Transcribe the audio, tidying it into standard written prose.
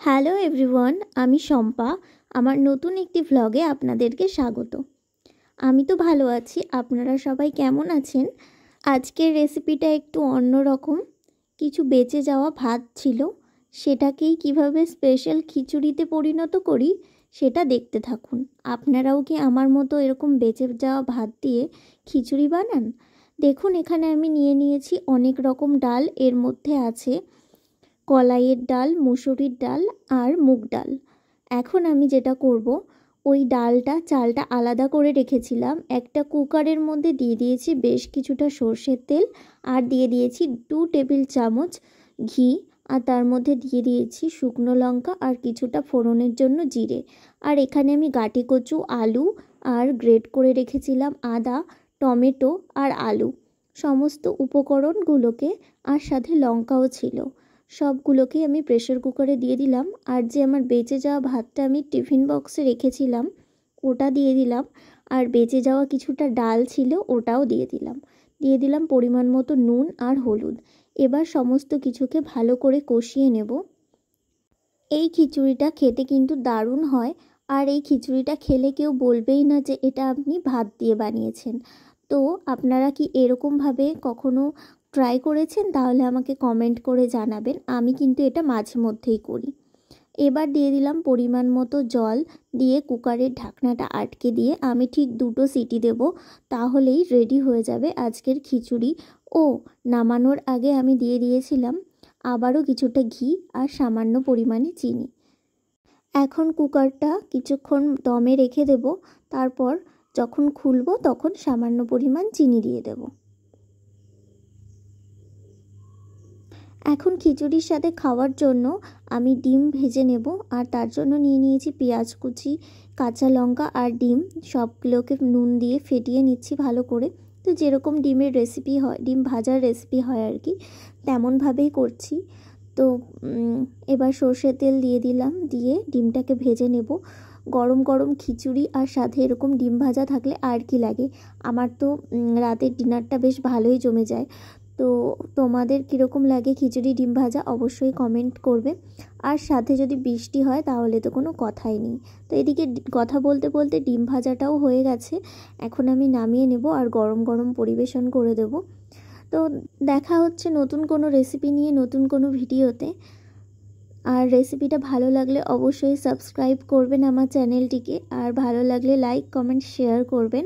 Hello everyone, আমি শম্পা। আমার নতুন একটি ভ্লগে আপনাদেরকে স্বাগত। আমি তো ভালো আছি, আপনারা সবাই কেমন আছেন? আজকের রেসিপিটা একটু অন্যরকম। কিছু বেঁচে যাওয়া ভাত ছিল, সেটাকেই কিভাবে স্পেশাল খিচুড়িতে পরিণত করি সেটা দেখতে থাকুন। আপনারাও কি আমার মতো এরকম বেঁচে যাওয়া ভাত দিয়ে খিচুড়ি বানান? দেখুন, এখানে আমি নিয়েছি অনেক রকম ডাল। এর মধ্যে আছে কলাইয়ের ডাল, মুসুরির ডাল আর মুগ ডাল। এখন আমি যেটা করব, ওই চালটা আলাদা করে রেখেছিলাম। একটা কুকারের মধ্যে দিয়ে দিয়েছি বেশ কিছুটা সর্ষের তেল, আর দিয়ে দিয়েছি 2 টেবিল চামচ ঘি, আর তার মধ্যে দিয়ে দিয়েছি শুকনো লঙ্কা আর কিছুটা ফোড়নের জন্য জিরে। আর এখানে আমি গাটি কচু, আলু আর গ্রেট করে রেখেছিলাম আদা, টমেটো আর আলু, সমস্ত উপকরণগুলোকে, আর সাথে লঙ্কাও ছিল। সবগুলোকে আমি প্রেসার কুকারে দিয়ে দিলাম। আর যে আমার বেঁচে যাওয়া ভাতটা আমি টিফিন বক্সে রেখেছিলাম ওটা দিয়ে দিলাম, আর বেঁচে যাওয়া কিছুটা ডাল ছিল ওটাও দিয়ে দিলাম পরিমাণ মতো নুন আর হলুদ। এবার সমস্ত কিছুকে ভালো করে কষিয়ে নেব। এই খিচুড়িটা খেতে কিন্তু দারুণ হয়, আর এই খিচুড়িটা খেলে কেউ বলবেই না যে এটা আপনি ভাত দিয়ে বানিয়েছেন। তো আপনারা কি এরকমভাবে কখনো ট্রাই করেছেন? তাহলে আমাকে কমেন্ট করে জানাবেন। আমি কিন্তু এটা মাঝে মধ্যেই করি। এবার দিয়ে দিলাম পরিমাণ মতো জল, দিয়ে কুকারের ঢাকনাটা আটকে দিয়ে আমি ঠিক 2টো সিটি দেব, তাহলেই রেডি হয়ে যাবে আজকের খিচুড়ি। ও নামানোর আগে আমি দিয়ে দিয়েছিলাম আবারও কিছুটা ঘি আর সামান্য পরিমাণে চিনি। এখন কুকারটা কিছুক্ষণ দমে রেখে দেব, তারপর যখন খুলবো তখন সামান্য পরিমাণ চিনি দিয়ে দেব। এখন খিচুড়ির সাথে খাওয়ার জন্য আমি ডিম ভেজে নেব, আর তার জন্য নিয়েছি পেঁয়াজ কুচি, কাঁচা লঙ্কা আর ডিম। সবগুলোকে নুন দিয়ে ফেটিয়ে নিচ্ছি ভালো করে। তো যেরকম ডিমের রেসিপি হয়, ডিম ভাজার রেসিপি হয় আর কি, তেমনভাবেই করছি। তো এবার সর্ষের তেল দিয়ে দিলাম, দিয়ে ডিমটাকে ভেজে নেব। গরম গরম খিচুড়ি আর সাথে এরকম ডিম ভাজা থাকলে আর কি লাগে। আমার তো রাতের ডিনারটা বেশ ভালোই জমে যায়। তো তোমাদের কীরকম লাগে খিচুড়ি ডিম ভাজা অবশ্যই কমেন্ট করবে। আর সাথে যদি বৃষ্টি হয় তাহলে তো কোনো কথাই নেই। তো এদিকে কথা বলতে বলতে ডিম ভাজাটাও হয়ে গেছে। এখন আমি নামিয়ে নেব আর গরম গরম পরিবেশন করে দেব। তো দেখা হচ্ছে নতুন কোনো রেসিপি নিয়ে, নতুন কোনো ভিডিওতে। আর রেসিপিটা ভালো লাগলে অবশ্যই সাবস্ক্রাইব করবেন আমার চ্যানেলটিকে, আর ভালো লাগলে লাইক কমেন্ট শেয়ার করবেন।